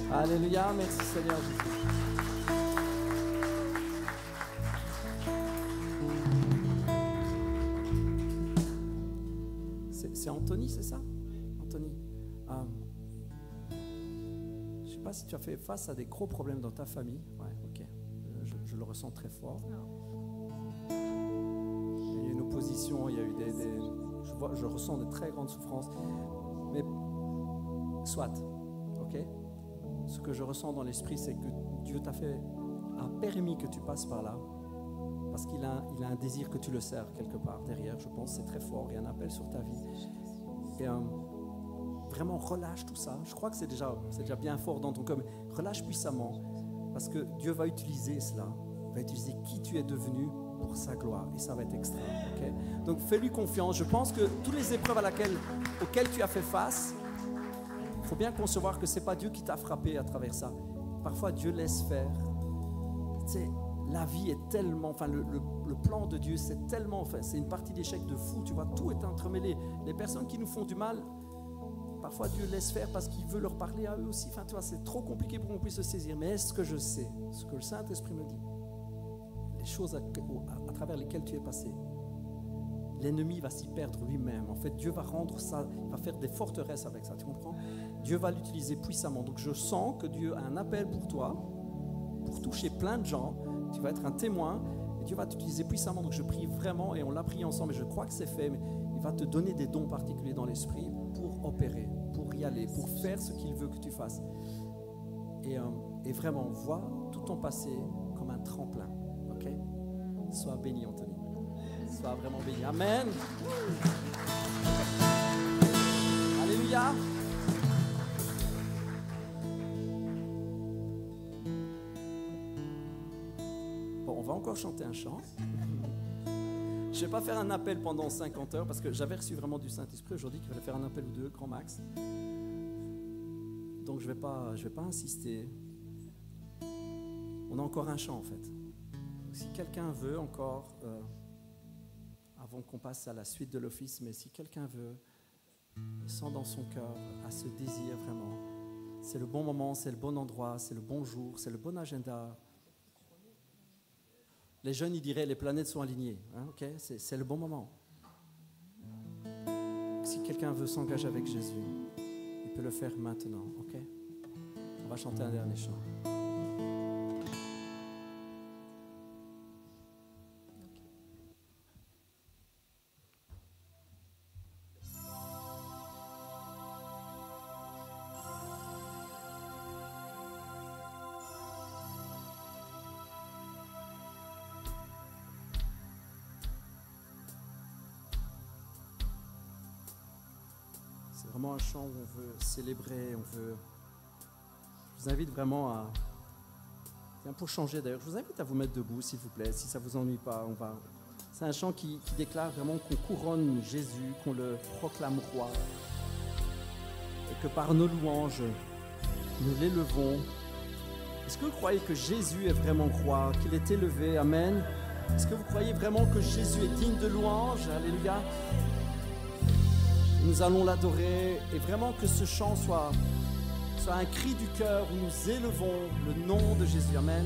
Alléluia, merci Seigneur Jésus. C'est Anthony, c'est ça? Anthony. Je ne sais pas si tu as fait face à des gros problèmes dans ta famille. Ouais, ok. Je le ressens très fort. Il y a eu une opposition, il y a eu je ressens de très grandes souffrances. Mais soit, ok? Ce que je ressens dans l'esprit, c'est que Dieu a permis que tu passes par là, parce qu'il a un désir que tu le sers quelque part derrière. Je pense que c'est très fort, il y a un appel sur ta vie. Et vraiment relâche tout ça. Je crois que c'est déjà bien fort dans ton cœur, mais relâche puissamment, parce que Dieu va utiliser cela, va utiliser qui tu es devenu pour sa gloire, et ça va être extra. Okay? Donc fais-lui confiance. Je pense que toutes les épreuves auxquelles tu as fait face, il faut bien concevoir que ce n'est pas Dieu qui t'a frappé à travers ça. Parfois, Dieu laisse faire. Tu sais, la vie est tellement... Enfin, le plan de Dieu, c'est tellement... Enfin, c'est une partie d'échec de fou, tu vois. Tout est entremêlé. Les personnes qui nous font du mal, parfois Dieu laisse faire parce qu'il veut leur parler à eux aussi. Enfin, tu vois, c'est trop compliqué pour qu'on puisse se saisir. Mais est-ce que je sais ce que le Saint-Esprit me dit? Les choses à travers lesquelles tu es passé. L'ennemi va s'y perdre lui-même. En fait, Dieu va rendre ça, il va faire des forteresses avec ça, tu comprends? Dieu va l'utiliser puissamment. Donc je sens que Dieu a un appel pour toi, pour toucher plein de gens. Tu vas être un témoin et Dieu va t'utiliser puissamment. Donc je prie vraiment, et on l'a prié ensemble, et je crois que c'est fait, mais il va te donner des dons particuliers dans l'esprit pour opérer, pour y aller, pour faire ce qu'il veut que tu fasses. Et vraiment, vois tout ton passé comme un tremplin. Ok? Sois béni, Anthony. Sois vraiment béni. Amen. Alléluia. Bon, on va encore chanter un chant. Je ne vais pas faire un appel pendant 50 heures parce que j'avais reçu vraiment du Saint-Esprit aujourd'hui qu'il fallait faire un appel ou deux, grand max. Donc je vais pas insister. On a encore un chant en fait. Donc, si quelqu'un veut encore... avant qu'on passe à la suite de l'office, mais si quelqu'un veut, sent dans son cœur à ce désir vraiment, c'est le bon moment, c'est le bon endroit, c'est le bon jour, c'est le bon agenda. Les jeunes, ils diraient, les planètes sont alignées, hein, okay? C'est le bon moment. si quelqu'un veut s'engager avec Jésus, il peut le faire maintenant, ok? On va chanter un dernier chant. C'est vraiment un chant où on veut célébrer, Je vous invite vraiment à... Tiens, pour changer d'ailleurs, je vous invite à vous mettre debout s'il vous plaît, si ça ne vous ennuie pas. C'est un chant qui déclare vraiment qu'on couronne Jésus, qu'on le proclame roi. Et que par nos louanges, nous l'élevons. Est-ce que vous croyez que Jésus est vraiment roi, qu'il est élevé? Amen. Est-ce que vous croyez vraiment que Jésus est digne de louange? Alléluia. Nous allons l'adorer et vraiment que ce chant soit un cri du cœur où nous élevons le nom de Jésus. Amen.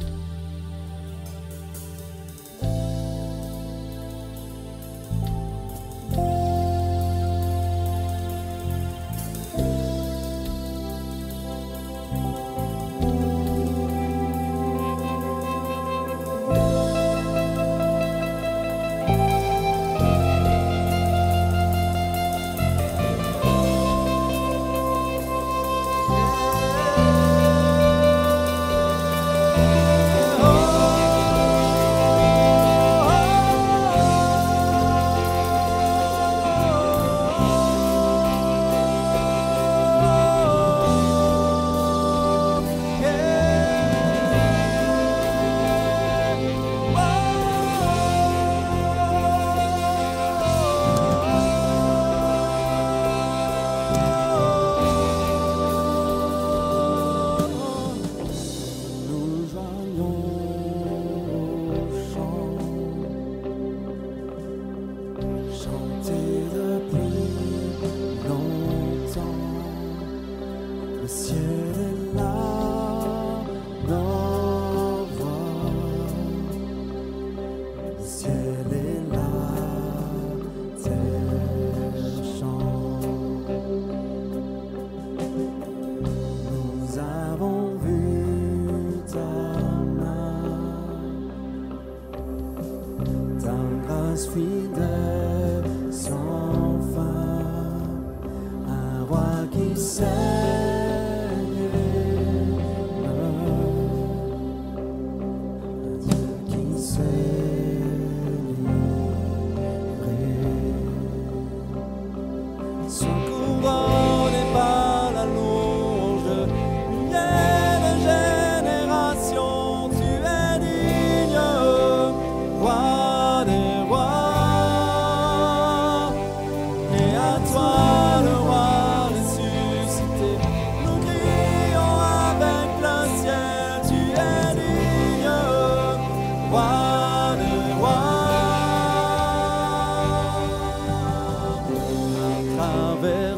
Ave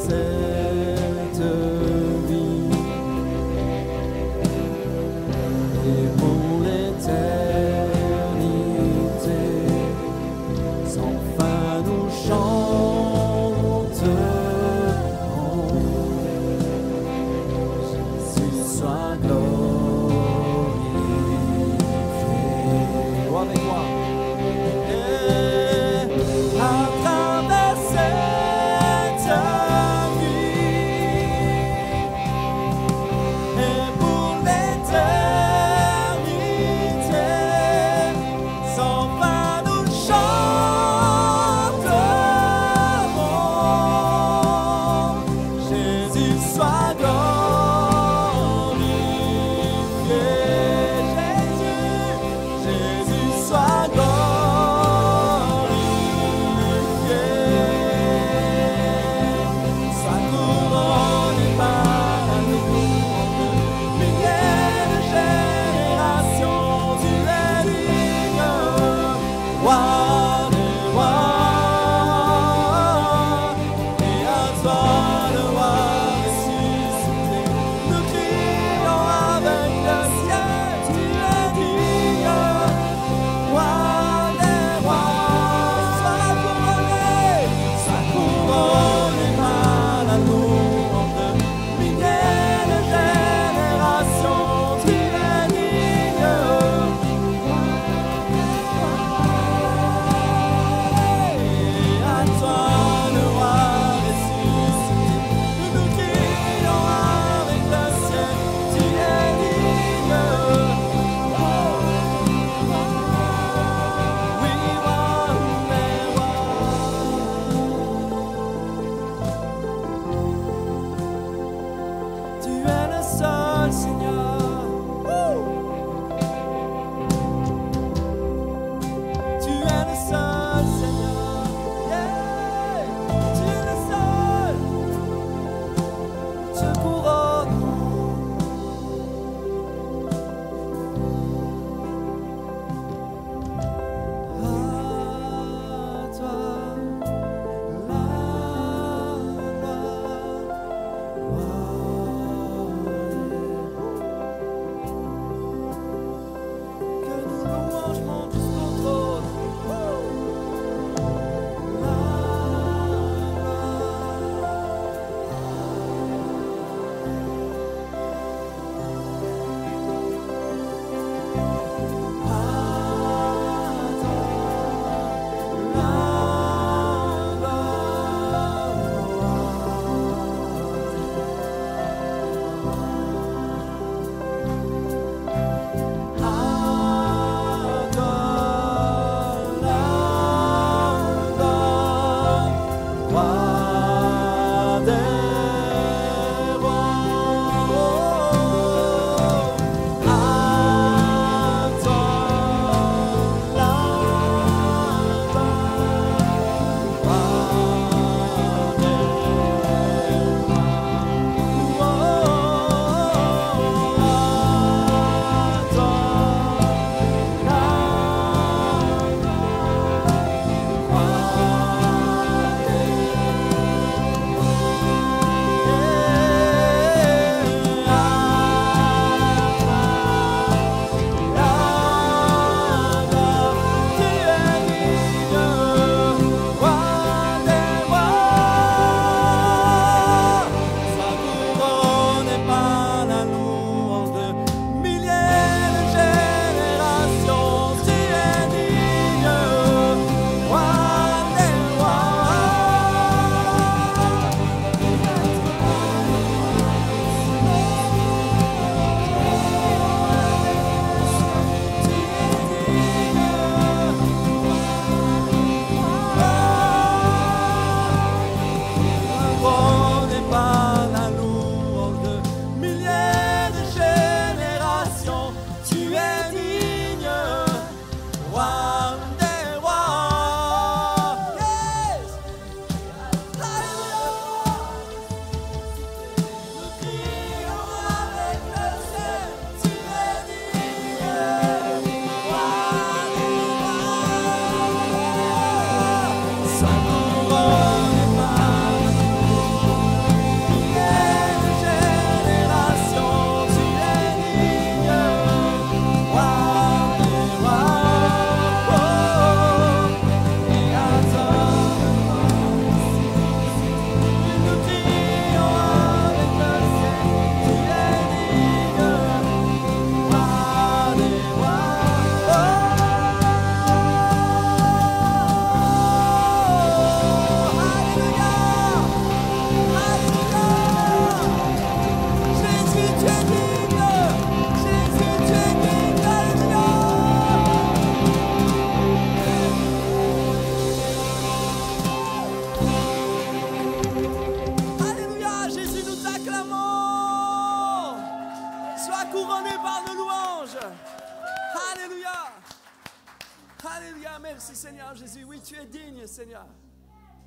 Alléluia, merci Seigneur Jésus. Oui, tu es digne, Seigneur.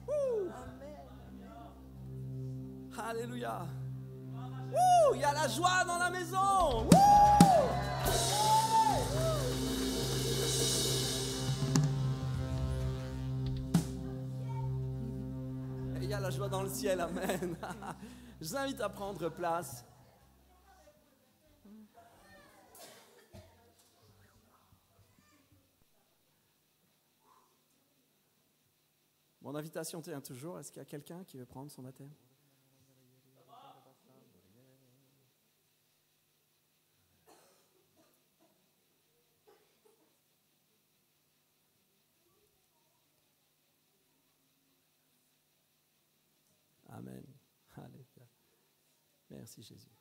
Ouh. Alléluia. Ouh, il y a la joie dans la maison. Ouh. Et il y a la joie dans le ciel, amen. Je vous invite à prendre place. Mon invitation tient toujours. Est-ce qu'il y a quelqu'un qui veut prendre son baptême? Amen. Alléluia. Merci Jésus.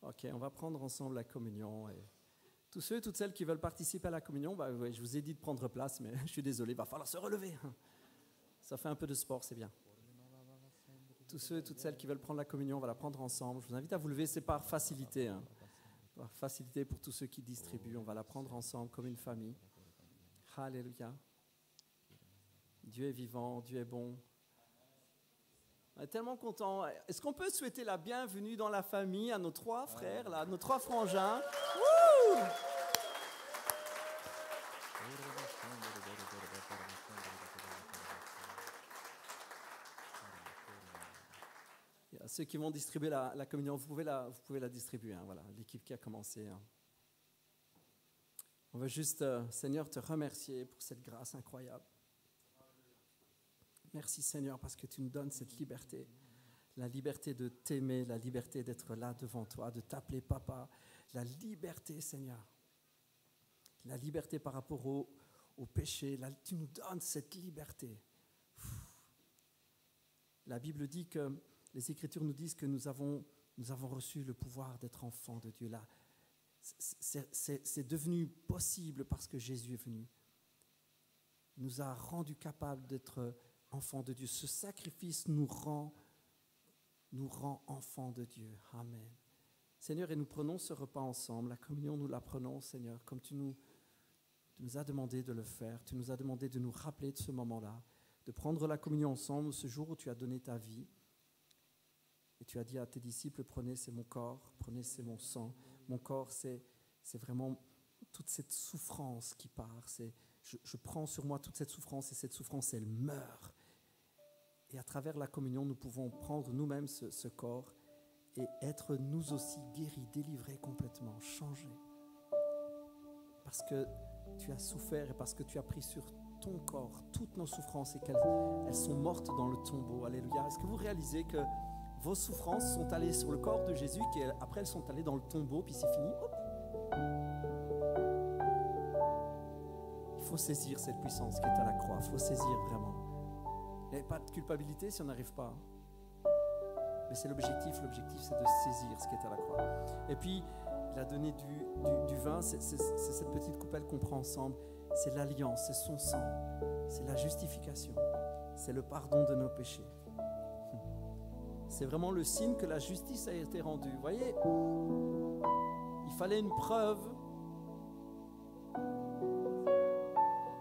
Ok, on va prendre ensemble la communion. Et tous ceux et toutes celles qui veulent participer à la communion, je vous ai dit de prendre place, mais je suis désolé, il va falloir se relever. Ça fait un peu de sport, c'est bien. Tous ceux et toutes celles qui veulent prendre la communion, on va la prendre ensemble. Je vous invite à vous lever, c'est par facilité. Par facilité pour tous ceux qui distribuent, on va la prendre ensemble comme une famille. Alléluia. Dieu est vivant, Dieu est bon. On est tellement contents. Est-ce qu'on peut souhaiter la bienvenue dans la famille à nos 3 frères, là, nos 3 frangins? Wouh! Et à ceux qui vont distribuer la communion, vous pouvez la distribuer. Hein, voilà, l'équipe qui a commencé. Hein. On veut juste, Seigneur, te remercier pour cette grâce incroyable. Merci Seigneur parce que tu nous donnes cette liberté, la liberté de t'aimer, la liberté d'être là devant toi, de t'appeler papa, la liberté Seigneur, la liberté par rapport au péché, tu nous donnes cette liberté. La Bible dit que, les Écritures nous disent que nous avons reçu le pouvoir d'être enfants de Dieu. Là, c'est devenu possible parce que Jésus est venu. Il nous a rendus capables d'être enfants de Dieu. Ce sacrifice nous rend enfants de Dieu. Amen. Seigneur, et nous prenons ce repas ensemble. La communion, nous la prenons, Seigneur, comme tu nous as demandé de le faire. Tu nous as demandé de nous rappeler de ce moment-là, de prendre la communion ensemble, ce jour où tu as donné ta vie. Et tu as dit à tes disciples, prenez, c'est mon corps, prenez, c'est mon sang. Mon corps, c'est vraiment toute cette souffrance qui part. Je prends sur moi toute cette souffrance et cette souffrance, elle meurt. Et à travers la communion, nous pouvons prendre nous-mêmes ce corps et être nous aussi guéris, délivrés complètement, changés. Parce que tu as souffert et parce que tu as pris sur ton corps toutes nos souffrances et qu'elles sont mortes dans le tombeau. Alléluia. Est-ce que vous réalisez que vos souffrances sont allées sur le corps de Jésus, qui après elles sont allées dans le tombeau, puis c'est fini. Hop. Il faut saisir cette puissance qui est à la croix. Il faut saisir vraiment. Il n'y a pas de culpabilité si on n'arrive pas. Mais c'est l'objectif. L'objectif, c'est de saisir ce qui est à la croix. Et puis, il a donné du vin. C'est cette petite coupelle qu'on prend ensemble. C'est l'alliance, c'est son sang. C'est la justification. C'est le pardon de nos péchés. C'est vraiment le signe que la justice a été rendue. Vous voyez, il fallait une preuve.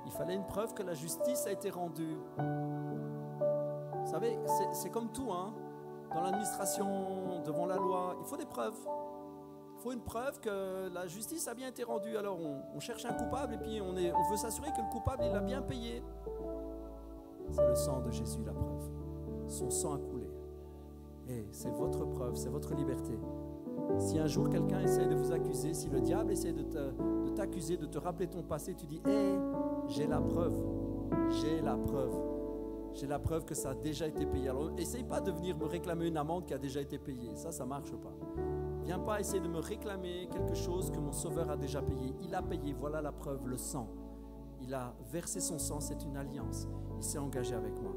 Il fallait une preuve que la justice a été rendue. Vous savez, c'est comme tout, hein. Dans l'administration, devant la loi, il faut des preuves. Il faut une preuve que la justice a bien été rendue. Alors on cherche un coupable et puis on veut s'assurer que le coupable il a bien payé. C'est le sang de Jésus la preuve. Son sang a coulé. Et c'est votre preuve, c'est votre liberté. Si un jour quelqu'un essaie de vous accuser, si le diable essaie de t'accuser, de te rappeler ton passé, tu dis « j'ai la preuve, j'ai la preuve. J'ai la preuve que ça a déjà été payé. » Alors, essaye pas de venir me réclamer une amende qui a déjà été payée. Ça marche pas. Viens pas essayer de me réclamer quelque chose que mon Sauveur a déjà payé. Il a payé, voilà la preuve, le sang. Il a versé son sang, c'est une alliance. Il s'est engagé avec moi.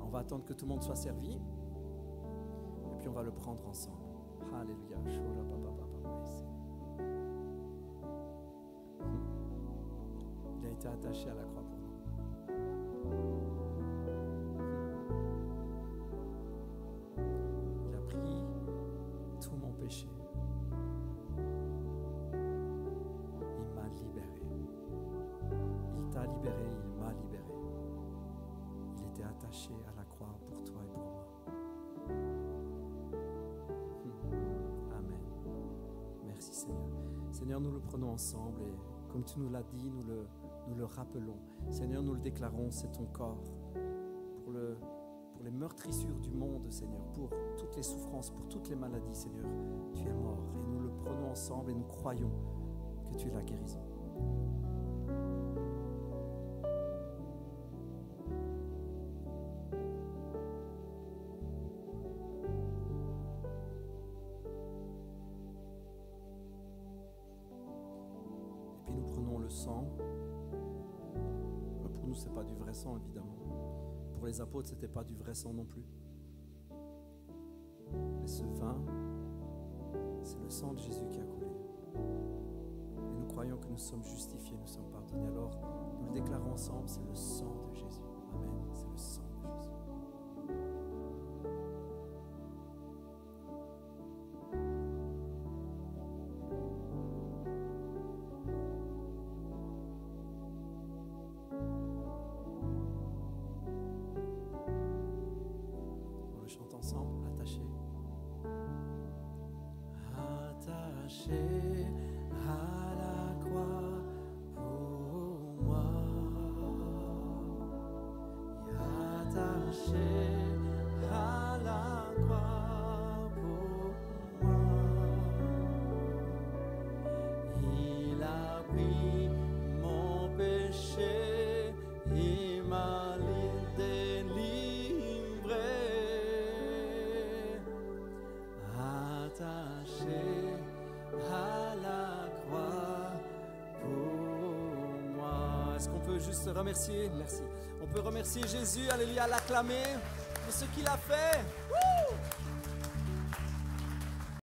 On va attendre que tout le monde soit servi. Et puis on va le prendre ensemble. Alléluia. Il a été attaché à la croix pour nous. Il a pris tout mon péché. Il m'a libéré. libéré, il m'a libéré. Il était attaché à la croix pour toi et pour moi. Amen. Merci Seigneur. Seigneur, nous le prenons ensemble et comme tu nous l'as dit, nous le rappelons. Seigneur, nous le déclarons, c'est ton corps pour les meurtrissures du monde, Seigneur, pour toutes les souffrances, pour toutes les maladies, Seigneur. Tu es mort et nous le prenons ensemble et nous croyons que tu es la guérison. Et puis nous prenons le sang. Pour nous, ce n'est pas du vrai sang, évidemment. Pour les apôtres, ce n'était pas du vrai sang non plus. Mais ce vin, c'est le sang de Jésus qui a coulé. Et nous croyons que nous sommes justifiés, nous sommes pardonnés. Alors, nous le déclarons ensemble, c'est le sang de Jésus. Amen, c'est le sang de Jésus. On le chante ensemble, attaché. Attaché à la croix pour moi, attaché à la croix pour moi, il a pris mon péché, il m'a délivré, attaché à la croix pour moi. Est-ce qu'on peut juste remercier? Merci. On peut remercier Jésus, alléluia, l'acclamer pour ce qu'il a fait. Wouh!